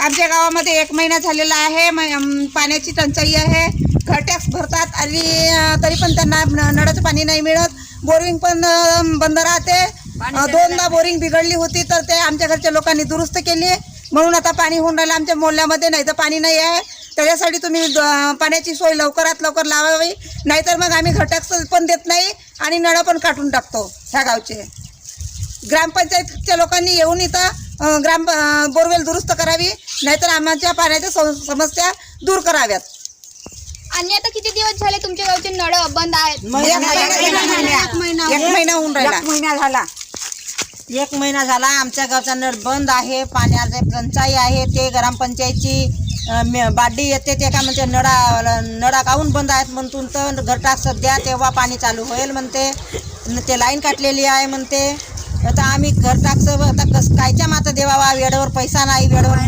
आमच्या गावामध्ये 1 महिना झालेला आहे. पाण्याची टंचाई आहे. घर टॅक्स भरतात आणि तरी पण त्यांना नळाचं पाणी नाही मिळत. बोरिंग पण बंद राहते. 2दा बोरिंग बिघडली होती तर ते आमच्या घरच्या लोकांनी दुरुस्त केली, म्हणून आता पाणी होऊन राहिलं आमच्या मोहल्ल्यामध्ये. नाही तर पाणी नाही आहे. त्याच्यासाठी तुम्ही पाण्याची सोय लवकरात लवकर लावावी, नाहीतर मग आम्ही घर टॅक्स पण देत नाही आणि नळ पण काढून टाकतो ह्या गावचे. ग्रामपंचायतच्या लोकांनी येऊन इथं बोरवेल दुरुस्त करावी, नाहीतर आमच्या पाण्याच्या समस्या दूर कराव्यात. आणि आता किती दिवस झाले तुमच्या गावचे नळ बंद आहेत? 1 महिना होऊन राहिला. 1 महिना झाला आमच्या गावचा नळ बंद आहे. पाण्याची टंचाई आहे. ते ग्रामपंचायतची बाडी येते ते का म्हणते नळा काहून बंद आहेत म्हणतून तर घर टाक सध्या तेव्हा पाणी चालू होईल म्हणते. ते लाईन काटलेली आहे म्हणते. आता आम्ही घर टाकचं आता कायच्या माता देवावा, वेळेवर पैसा नाही, वेळेवर